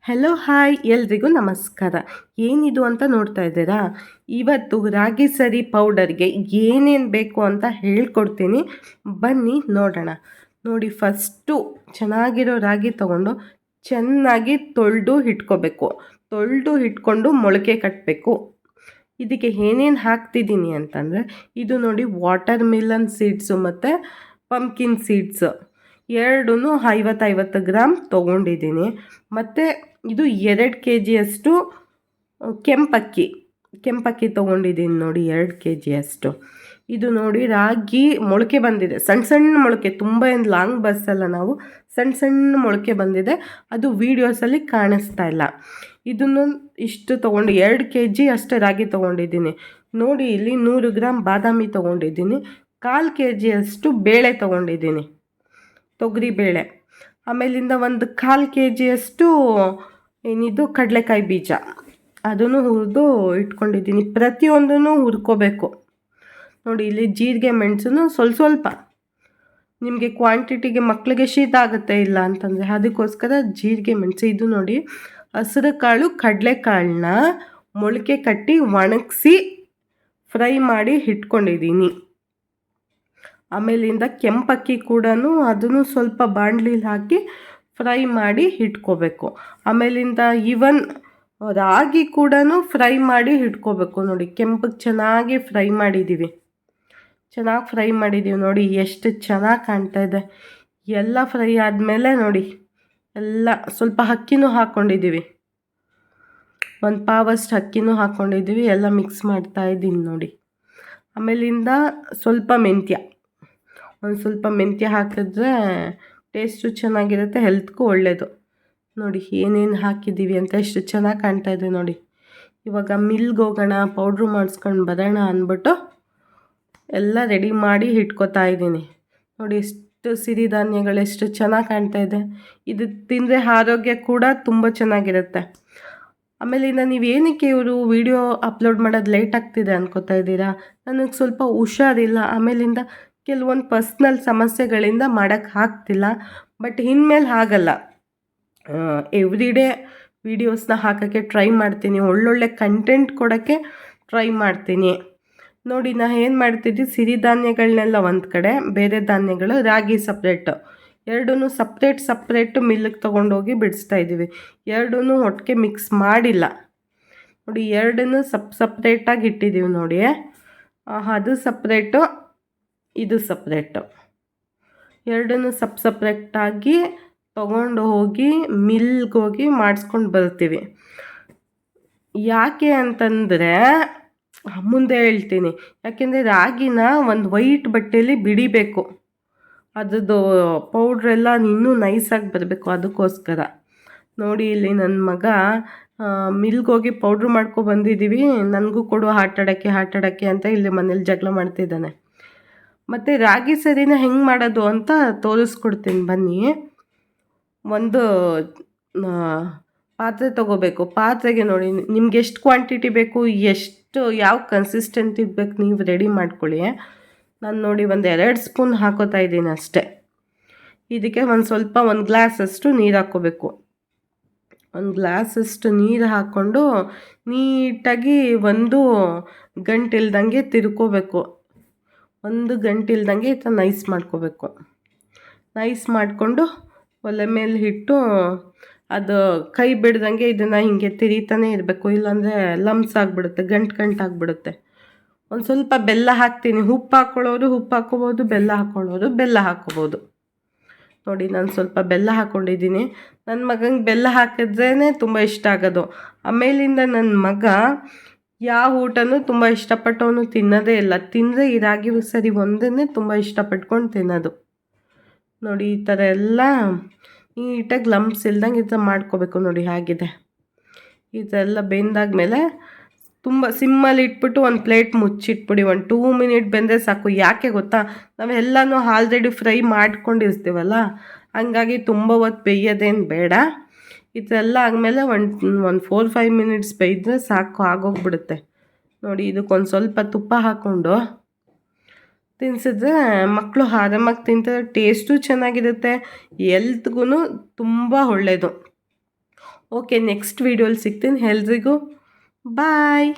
Hello hi ಎಲ್ರಿಗೂ ನಮಸ್ಕಾರ. ಏನಿದು ಅಂತ ನೋಡ್ತಾ ಇದ್ದೀರಾ? ಇವತ್ತು ರಾಗಿ ಸರಿ ಪೌಡರ್ಗೆ ಏನೇನು ಬೇಕು ಅಂತ ಹೇಳ್ಕೊಡ್ತೀನಿ, ಬನ್ನಿ ನೋಡೋಣ. ನೋಡಿ, ಫಸ್ಟು ಚೆನ್ನಾಗಿರೋ ರಾಗಿ ತೊಗೊಂಡು ಚೆನ್ನಾಗಿ ತೊಳೆದು ಇಟ್ಕೋಬೇಕು. ತೊಳೆದು ಇಟ್ಕೊಂಡು ಮೊಳಕೆ ಕಟ್ಟಬೇಕು. ಇದಕ್ಕೆ ಏನೇನು ಹಾಕ್ತಿದ್ದೀನಿ ಅಂತಂದರೆ, ಇದು ನೋಡಿ ವಾಟರ್ ಮಿಲನ್ ಸೀಡ್ಸು ಮತ್ತು ಪಂಪ್ಕಿನ್ ಸೀಡ್ಸು ಎರಡೂ 50-50 ಗ್ರಾಮ್ ತೊಗೊಂಡಿದ್ದೀನಿ. ಮತ್ತು ಇದು 2 ಕೆ ಜಿಯಷ್ಟು ಕೆಂಪಕ್ಕಿ ತೊಗೊಂಡಿದ್ದೀನಿ ನೋಡಿ, 2 ಕೆ ಜಿಯಷ್ಟು. ಇದು ನೋಡಿ ರಾಗಿ ಮೊಳಕೆ ಬಂದಿದೆ, ಸಣ್ಣ ಸಣ್ಣ ಮೊಳಕೆ, ತುಂಬ ಏನು ಲಾಂಗ್ ಬಸ್ಸಲ್ಲ, ನಾವು ಸಣ್ಣ ಸಣ್ಣ ಮೊಳಕೆ ಬಂದಿದೆ, ಅದು ವೀಡಿಯೋಸಲ್ಲಿ ಕಾಣಿಸ್ತಾ ಇಲ್ಲ. ಇದನ್ನು ಇಷ್ಟು ತೊಗೊಂಡು 2 ಕೆ ಜಿ ಅಷ್ಟೇ ರಾಗಿ ತೊಗೊಂಡಿದ್ದೀನಿ. ನೋಡಿ, ಇಲ್ಲಿ 100 ಗ್ರಾಮ್ ಬಾದಾಮಿ ತೊಗೊಂಡಿದ್ದೀನಿ, 1/4 ಕೆ ಜಿಯಷ್ಟು ಬೇಳೆ ತೊಗೊಂಡಿದ್ದೀನಿ, ತೊಗರಿಬೇಳೆ. ಆಮೇಲಿಂದ ಒಂದು 1/4 ಕೆ ಜಿಯಷ್ಟು ಏನಿದು ಕಡಲೆಕಾಯಿ ಬೀಜ, ಅದನ್ನು ಹುರಿದು ಇಟ್ಕೊಂಡಿದ್ದೀನಿ. ಪ್ರತಿಯೊಂದೂ ಹುರ್ಕೋಬೇಕು. ನೋಡಿ, ಇಲ್ಲಿ ಜೀರಿಗೆ ಮೆಣಸು ಸ್ವಲ್ಪ ನಿಮಗೆ ಕ್ವಾಂಟಿಟಿಗೆ, ಮಕ್ಕಳಿಗೆ ಶೀತ ಆಗುತ್ತೆ ಇಲ್ಲ ಅಂತಂದರೆ ಅದಕ್ಕೋಸ್ಕರ ಜೀರಿಗೆ ಮೆಣಸು. ಇದು ನೋಡಿ ಹಸಿರು ಕಾಳು ಕಡಲೆಕಾಳನ್ನ ಮೊಳಕೆ ಕಟ್ಟಿ ಒಣಗಿಸಿ ಫ್ರೈ ಮಾಡಿ ಇಟ್ಕೊಂಡಿದ್ದೀನಿ. ಆಮೇಲಿಂದ ಕೆಂಪಕ್ಕಿ ಕೂಡ ಅದನ್ನು ಸ್ವಲ್ಪ ಬಾಣಲಿಲಿ ಹಾಕಿ ಫ್ರೈ ಮಾಡಿ ಇಟ್ಕೋಬೇಕು. ಆಮೇಲಿಂದ ಈವನ್ ರಾಗಿ ಕೂಡ ಫ್ರೈ ಮಾಡಿ ಇಟ್ಕೋಬೇಕು. ನೋಡಿ, ಕೆಂಪಗೆ ಚೆನ್ನಾಗಿ ಫ್ರೈ ಮಾಡಿದ್ದೀವಿ, ನೋಡಿ ಎಷ್ಟು ಚೆನ್ನಾಗಿ ಕಾಣ್ತಾ ಇದೆ. ಎಲ್ಲ ಫ್ರೈ ಆದಮೇಲೆ ನೋಡಿ, ಎಲ್ಲ ಸ್ವಲ್ಪ ಅಕ್ಕಿನೂ ಹಾಕ್ಕೊಂಡಿದ್ದೀವಿ, ಒಂದು ಪಾವಷ್ಟು ಅಕ್ಕಿನೂ ಹಾಕ್ಕೊಂಡಿದ್ದೀವಿ, ಎಲ್ಲ ಮಿಕ್ಸ್ ಮಾಡ್ತಾ ಇದ್ದೀನಿ ನೋಡಿ. ಆಮೇಲಿಂದ ಸ್ವಲ್ಪ ಮೆಂತ್ಯ ಹಾಕಿದ್ರೆ ಟೇಸ್ಟು ಚೆನ್ನಾಗಿರುತ್ತೆ, ಹೆಲ್ತ್ಗೂ ಒಳ್ಳೆಯದು. ನೋಡಿ ಏನೇನು ಹಾಕಿದ್ದೀವಿ ಅಂತ ಎಷ್ಟು ಚೆನ್ನಾಗಿ ಕಾಣ್ತಾ ಇದೆ ನೋಡಿ. ಇವಾಗ ಮಿಲ್ಗೆ ಹೋಗೋಣ, ಪೌಡ್ರು ಮಾಡಿಸ್ಕೊಂಡು ಬರೋಣ ಅಂದ್ಬಿಟ್ಟು ಎಲ್ಲ ರೆಡಿ ಮಾಡಿ ಇಟ್ಕೋತಾ ಇದ್ದೀನಿ. ನೋಡಿ ಎಷ್ಟು ಸಿರಿಧಾನ್ಯಗಳೆಷ್ಟು ಚೆನ್ನಾಗಿ ಕಾಣ್ತಾ ಇದೆ. ಇದು ತಿಂದರೆ ಆರೋಗ್ಯ ಕೂಡ ತುಂಬ ಚೆನ್ನಾಗಿರುತ್ತೆ. ಆಮೇಲಿಂದ ನೀವೇನಕ್ಕೆ ಇವರು ವಿಡಿಯೋ ಅಪ್ಲೋಡ್ ಮಾಡೋದು ಲೇಟ್ ಆಗ್ತಿದೆ ಅನ್ಕೋತಾ ಇದ್ದೀರಾ? ನನಗೆ ಸ್ವಲ್ಪ ಹುಷಾರಿಲ್ಲ, ಆಮೇಲಿಂದ ಕೆಲವೊಂದು ಪರ್ಸ್ನಲ್ ಸಮಸ್ಯೆಗಳಿಂದ ಮಾಡೋಕ್ಕಾಗ್ತಿಲ್ಲ. ಬಟ್ ಇನ್ಮೇಲೆ ಆಗಲ್ಲ, ಎವ್ರಿಡೇ ವೀಡಿಯೋಸ್ನ ಹಾಕೋಕ್ಕೆ ಟ್ರೈ ಮಾಡ್ತೀನಿ, ಒಳ್ಳೊಳ್ಳೆ ಕಂಟೆಂಟ್ ಕೊಡೋಕ್ಕೆ ಟ್ರೈ ಮಾಡ್ತೀನಿ. ನೋಡಿ, ನಾನು ಏನು ಮಾಡ್ತಿದ್ದೆ, ಸಿರಿಧಾನ್ಯಗಳನ್ನೆಲ್ಲ ಒಂದು ಕಡೆ, ಬೇರೆ ಧಾನ್ಯಗಳು ರಾಗಿ ಸಪ್ರೇಟು, ಎರಡೂ ಸಪ್ರೇಟು ಮಿಲ್ಲಿಗೆ ತೊಗೊಂಡೋಗಿ ಬಿಡಿಸ್ತಾ ಇದ್ದೀವಿ. ಎರಡೂ ಒಟ್ಟಿಗೆ ಮಿಕ್ಸ್ ಮಾಡಿಲ್ಲ ನೋಡಿ, ಎರಡನ್ನೂ ಸಪ್ರೇಟಾಗಿ ಇಟ್ಟಿದ್ದೀವಿ ನೋಡಿ. ಅದು ಸಪ್ರೇಟು, ಇದು ಸಪ್ರೇಟು, ಎರಡನ್ನೂ ಸಪ್ರೇಟಾಗಿ ತೊಗೊಂಡು ಹೋಗಿ ಮಿಲ್ಗೆ ಹೋಗಿ ಮಾಡಿಸ್ಕೊಂಡು ಬರ್ತೀವಿ. ಯಾಕೆ ಅಂತಂದರೆ ಮುಂದೆ ಹೇಳ್ತೀನಿ. ಯಾಕೆಂದರೆ ರಾಗಿನ ಒಂದು ವೈಟ್ ಬಟ್ಟೆಯಲ್ಲಿ ಬಿಡಿಬೇಕು, ಅದ್ರದ್ದು ಪೌಡ್ರೆಲ್ಲ ಇನ್ನೂ ನೈಸಾಗಿ ಬರಬೇಕು, ಅದಕ್ಕೋಸ್ಕರ. ನೋಡಿ, ಇಲ್ಲಿ ನನ್ನ ಮಗ ಮಿಲ್ಗೆ ಹೋಗಿ ಪೌಡ್ರ್ ಬಂದಿದ್ದೀವಿ, ನನಗೂ ಕೊಡು ಆಟಾಡೋಕ್ಕೆ ಅಂತ ಇಲ್ಲಿ ಮನೇಲಿ ಜಗಳ ಮಾಡ್ತಿದ್ದಾನೆ. ಮತ್ತು ರಾಗಿ ಸರಿನ ಹೆಂಗೆ ಮಾಡೋದು ಅಂತ ತೋರಿಸ್ಕೊಡ್ತೀನಿ ಬನ್ನಿ. ಒಂದು ಪಾತ್ರೆ ತೊಗೋಬೇಕು. ಪಾತ್ರೆಗೆ ನೋಡಿ ನಿಮ್ಗೆ ಎಷ್ಟು ಕ್ವಾಂಟಿಟಿ ಬೇಕು, ಯಾವ ಕನ್ಸಿಸ್ಟೆನ್ಸಿ ಬೇಕು ನೀವು ರೆಡಿ ಮಾಡ್ಕೊಳ್ಳಿ. ನಾನು ನೋಡಿ ಒಂದು 2 ಸ್ಪೂನ್ ಹಾಕೋತಾ ಇದ್ದೀನಿ ಅಷ್ಟೇ. ಇದಕ್ಕೆ ಒಂದು ಗ್ಲಾಸಷ್ಟು ನೀರು ಹಾಕ್ಕೋಬೇಕು. ಒಂದು ಗ್ಲಾಸಷ್ಟು ನೀರು ಹಾಕ್ಕೊಂಡು ನೀಟಾಗಿ 1 ಗಂಟೆ ತಿರ್ಕೋಬೇಕು. 1 ಗಂಟೆ ಇಲ್ದಂಗೆ ಈ ಥರ ನೈಸ್ ಮಾಡ್ಕೋಬೇಕು. ನೈಸ್ ಮಾಡಿಕೊಂಡು ಒಲೆ ಮೇಲೆ ಇಟ್ಟು ಅದು ಕೈ ಬಿಡ್ದಂಗೆ ಇದನ್ನು ಹೀಗೆ ತಿರಿತಾನೆ ಇರಬೇಕು, ಇಲ್ಲಾಂದರೆ ಲಮ್ಸ್ ಆಗಿಬಿಡುತ್ತೆ, ಗಂಟಾಗಿಬಿಡುತ್ತೆ. ಒಂದು ಸ್ವಲ್ಪ ಬೆಲ್ಲ ಹಾಕ್ತೀನಿ. ಉಪ್ಪು ಹಾಕ್ಕೊಳ್ಳೋರು ಉಪ್ಪು ಹಾಕ್ಕೋಬೋದು, ಬೆಲ್ಲ ಹಾಕ್ಕೊಳ್ಳೋರು ಬೆಲ್ಲ ಹಾಕ್ಕೋಬೋದು. ನೋಡಿ, ನಾನು ಸ್ವಲ್ಪ ಬೆಲ್ಲ ಹಾಕ್ಕೊಂಡಿದ್ದೀನಿ. ನನ್ನ ಮಗಂಗೆ ಬೆಲ್ಲ ಹಾಕಿದ್ರೇ ತುಂಬ ಇಷ್ಟ ಆಗೋದು. ಆಮೇಲಿಂದ ನನ್ನ ಮಗ ಯಾವ ಊಟನೂ ತುಂಬ ಇಷ್ಟಪಟ್ಟವನು ತಿನ್ನೋದೇ ಇಲ್ಲ, ತಿಂದರೆ ಈ ರಾಗಿ ಸರಿ ಒಂದನ್ನೇ ತುಂಬ ಇಷ್ಟಪಟ್ಕೊಂಡು ತಿನ್ನೋದು. ನೋಡಿ, ಈ ಥರ ಎಲ್ಲ ನೀಟಾಗಿ ಲಂಪ್ಸ್ ಇಲ್ದಂಗೆ ಈ ಥರ ಮಾಡ್ಕೋಬೇಕು. ನೋಡಿ ಆಗಿದೆ. ಈ ಥರ ಎಲ್ಲ ಬೆಂದಾದ್ಮೇಲೆ ತುಂಬ ಸಿಮ್ಮಲ್ಲಿ ಇಟ್ಬಿಟ್ಟು ಒಂದು ಪ್ಲೇಟ್ ಮುಚ್ಚಿಟ್ಬಿಡಿ. 2 ಮಿನಿಟ್ ಬೆಂದರೆ ಸಾಕು. ಯಾಕೆ ಗೊತ್ತಾ, ನಾವೆಲ್ಲನೂ ಆಲ್ರೆಡಿ ಫ್ರೈ ಮಾಡ್ಕೊಂಡಿರ್ತೀವಲ್ಲ, ಹಂಗಾಗಿ ತುಂಬ ಹೊತ್ತು ಬೇಯೋದೇನು ಬೇಡ. ಈ ಥರ ಎಲ್ಲ ಆದಮೇಲೆ ಒಂದು 4-5 ಮಿನಿಟ್ಸ್ ಬೇಯಿದ್ರೆ ಸಾಕು, ಆಗೋಗ್ಬಿಡುತ್ತೆ. ನೋಡಿ, ಇದಕ್ಕೊಂದು ಸ್ವಲ್ಪ ತುಪ್ಪ ಹಾಕ್ಕೊಂಡು ತಿನ್ಸಿದ್ರೆ ಮಕ್ಕಳು ಆರಾಮಾಗಿ ತಿಂತಾರೆ, ಟೇಸ್ಟು ಚೆನ್ನಾಗಿರುತ್ತೆ, ಎಲ್ತ್ಗೂ ತುಂಬ ಒಳ್ಳೆಯದು. ಓಕೆ, ನೆಕ್ಸ್ಟ್ ವೀಡಿಯೋಲಿ ಸಿಗ್ತೀನಿ. ಎಲ್ರಿಗೂ ಬಾಯ್.